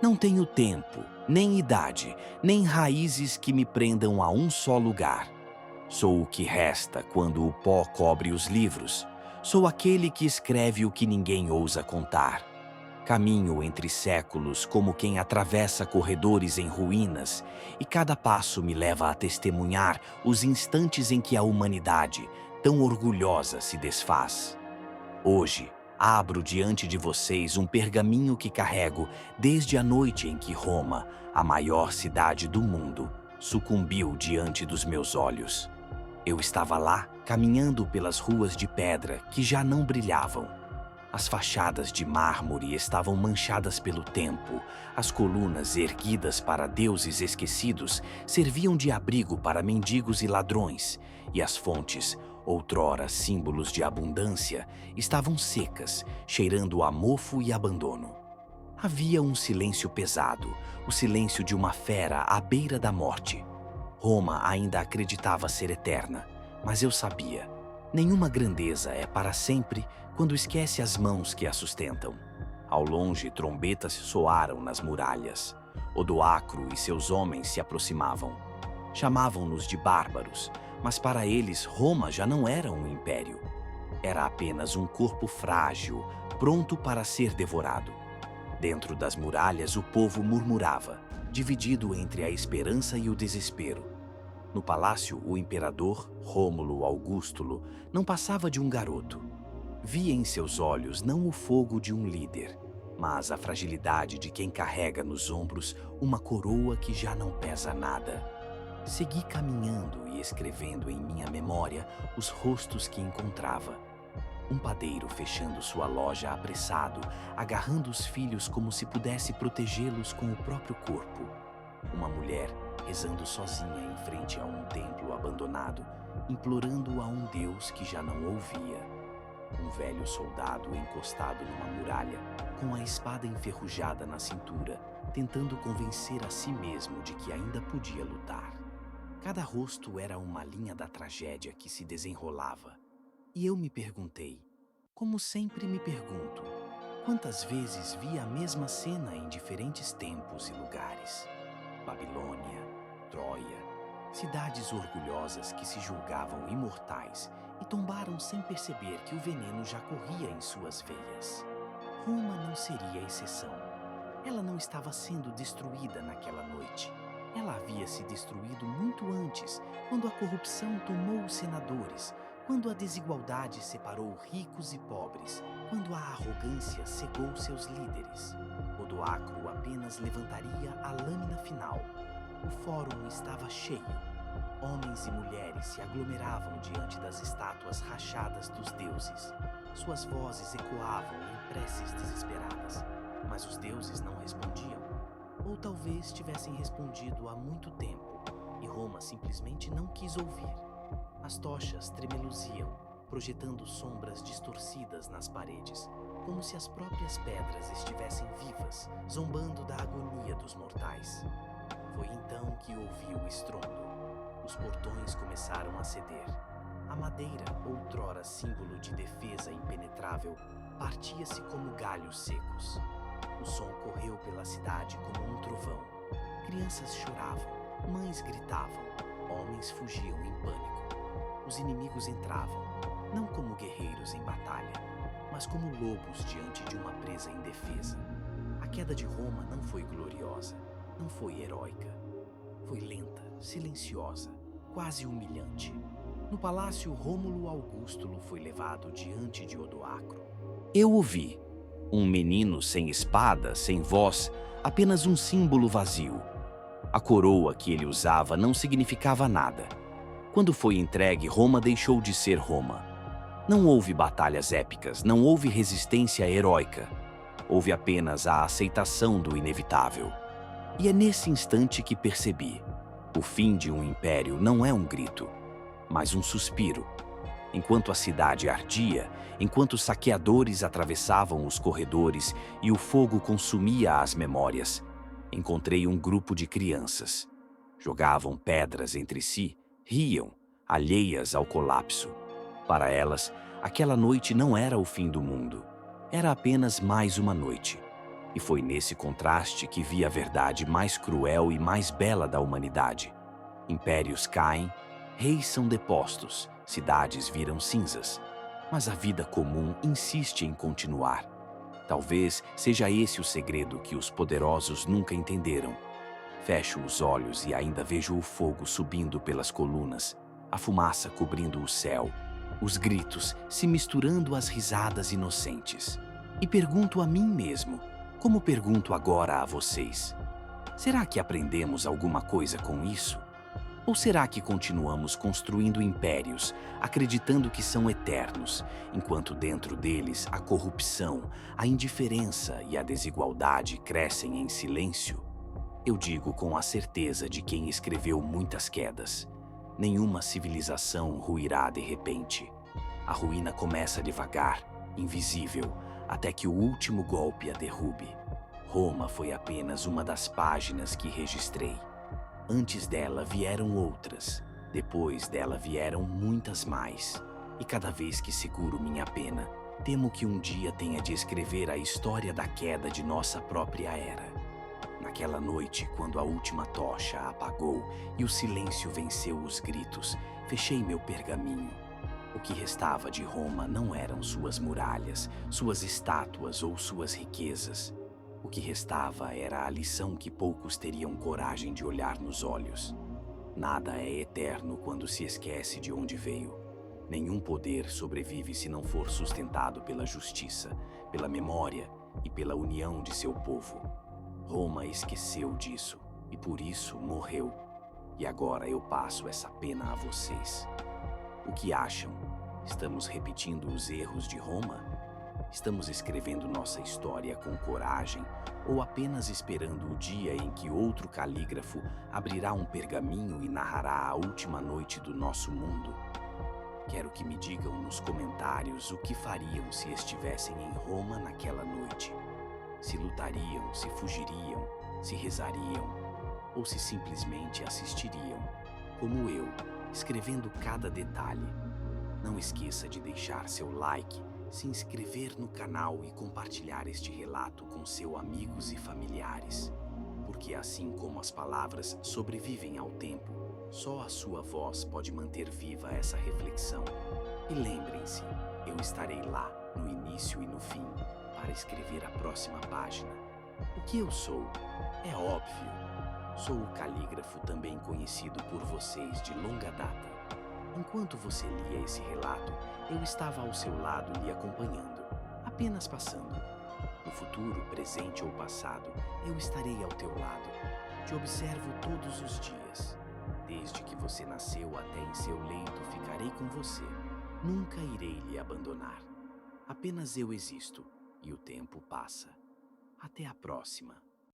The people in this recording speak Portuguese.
Não tenho tempo, nem idade, nem raízes que me prendam a um só lugar. Sou o que resta quando o pó cobre os livros. Sou aquele que escreve o que ninguém ousa contar. Caminho entre séculos como quem atravessa corredores em ruínas, e cada passo me leva a testemunhar os instantes em que a humanidade, tão orgulhosa, se desfaz. Hoje, abro diante de vocês um pergaminho que carrego desde a noite em que Roma, a maior cidade do mundo, sucumbiu diante dos meus olhos. Eu estava lá, caminhando pelas ruas de pedra que já não brilhavam. As fachadas de mármore estavam manchadas pelo tempo, as colunas erguidas para deuses esquecidos serviam de abrigo para mendigos e ladrões, e as fontes, outrora símbolos de abundância, estavam secas, cheirando a mofo e abandono. Havia um silêncio pesado, o silêncio de uma fera à beira da morte. Roma ainda acreditava ser eterna, mas eu sabia. Nenhuma grandeza é para sempre quando esquece as mãos que a sustentam. Ao longe, trombetas soaram nas muralhas. Odoacro e seus homens se aproximavam. Chamavam-nos de bárbaros, mas para eles Roma já não era um império. Era apenas um corpo frágil, pronto para ser devorado. Dentro das muralhas o povo murmurava, dividido entre a esperança e o desespero. No palácio, o imperador, Rômulo Augustulo, não passava de um garoto. Via em seus olhos não o fogo de um líder, mas a fragilidade de quem carrega nos ombros uma coroa que já não pesa nada. Segui caminhando e escrevendo em minha memória os rostos que encontrava. Um padeiro fechando sua loja apressado, agarrando os filhos como se pudesse protegê-los com o próprio corpo. Uma mulher rezando sozinha em frente a um templo abandonado, implorando a um Deus que já não ouvia. Um velho soldado encostado numa muralha, com a espada enferrujada na cintura, tentando convencer a si mesmo de que ainda podia lutar. Cada rosto era uma linha da tragédia que se desenrolava. E eu me perguntei, como sempre me pergunto, quantas vezes vi a mesma cena em diferentes tempos e lugares? Babilônia, Troia, cidades orgulhosas que se julgavam imortais e tombaram sem perceber que o veneno já corria em suas veias. Roma não seria a exceção. Ela não estava sendo destruída naquela noite. Ela havia se destruído muito antes, quando a corrupção tomou os senadores, quando a desigualdade separou ricos e pobres, quando a arrogância cegou seus líderes. Odoacro apenas levantaria a lâmina final. O fórum estava cheio. Homens e mulheres se aglomeravam diante das estátuas rachadas dos deuses. Suas vozes ecoavam em preces desesperadas, mas os deuses não respondiam. Ou talvez tivessem respondido há muito tempo, e Roma simplesmente não quis ouvir. As tochas tremeluziam, projetando sombras distorcidas nas paredes, como se as próprias pedras estivessem vivas, zombando da agonia dos mortais. Foi então que ouvi o estrondo. Os portões começaram a ceder. A madeira, outrora símbolo de defesa impenetrável, partia-se como galhos secos. O som correu pela cidade como um trovão. Crianças choravam, mães gritavam, homens fugiam em pânico. Os inimigos entravam, não como guerreiros em batalha, mas como lobos diante de uma presa indefesa. A queda de Roma não foi gloriosa, não foi heróica. Foi lenta, silenciosa, quase humilhante. No palácio, Rômulo Augustulo foi levado diante de Odoacro. Eu o vi. Um menino sem espada, sem voz, apenas um símbolo vazio. A coroa que ele usava não significava nada. Quando foi entregue, Roma deixou de ser Roma. Não houve batalhas épicas, não houve resistência heróica. Houve apenas a aceitação do inevitável. E é nesse instante que percebi: o fim de um império não é um grito, mas um suspiro. Enquanto a cidade ardia, enquanto os saqueadores atravessavam os corredores e o fogo consumia as memórias, encontrei um grupo de crianças. Jogavam pedras entre si, riam, alheias ao colapso. Para elas, aquela noite não era o fim do mundo. Era apenas mais uma noite. E foi nesse contraste que vi a verdade mais cruel e mais bela da humanidade. Impérios caem, reis são depostos, cidades viram cinzas. Mas a vida comum insiste em continuar. Talvez seja esse o segredo que os poderosos nunca entenderam. Fecho os olhos e ainda vejo o fogo subindo pelas colunas, a fumaça cobrindo o céu, os gritos se misturando às risadas inocentes. E pergunto a mim mesmo, como pergunto agora a vocês: será que aprendemos alguma coisa com isso? Ou será que continuamos construindo impérios, acreditando que são eternos, enquanto dentro deles a corrupção, a indiferença e a desigualdade crescem em silêncio? Eu digo com a certeza de quem escreveu muitas quedas: nenhuma civilização ruirá de repente. A ruína começa devagar, invisível, até que o último golpe a derrube. Roma foi apenas uma das páginas que registrei. Antes dela vieram outras, depois dela vieram muitas mais. E cada vez que seguro minha pena, temo que um dia tenha de escrever a história da queda de nossa própria era. Naquela noite, quando a última tocha apagou e o silêncio venceu os gritos, fechei meu pergaminho. O que restava de Roma não eram suas muralhas, suas estátuas ou suas riquezas. O que restava era a lição que poucos teriam coragem de olhar nos olhos. Nada é eterno quando se esquece de onde veio. Nenhum poder sobrevive se não for sustentado pela justiça, pela memória e pela união de seu povo. Roma esqueceu disso e por isso morreu. E agora eu passo essa pena a vocês. O que acham? Estamos repetindo os erros de Roma? Estamos escrevendo nossa história com coragem ou apenas esperando o dia em que outro calígrafo abrirá um pergaminho e narrará a última noite do nosso mundo? Quero que me digam nos comentários o que fariam se estivessem em Roma naquela noite. Se lutariam, se fugiriam, se rezariam ou se simplesmente assistiriam, como eu, escrevendo cada detalhe. Não esqueça de deixar seu like, se inscrever no canal e compartilhar este relato com seus amigos e familiares. Porque assim como as palavras sobrevivem ao tempo, só a sua voz pode manter viva essa reflexão. E lembrem-se, eu estarei lá, no início e no fim, para escrever a próxima página. O que eu sou? É óbvio. Sou o calígrafo também conhecido por vocês de longa data. Enquanto você lia esse relato, eu estava ao seu lado lhe acompanhando, apenas passando. No futuro, presente ou passado, eu estarei ao teu lado. Te observo todos os dias. Desde que você nasceu até em seu leito, ficarei com você. Nunca irei lhe abandonar. Apenas eu existo e o tempo passa. Até a próxima.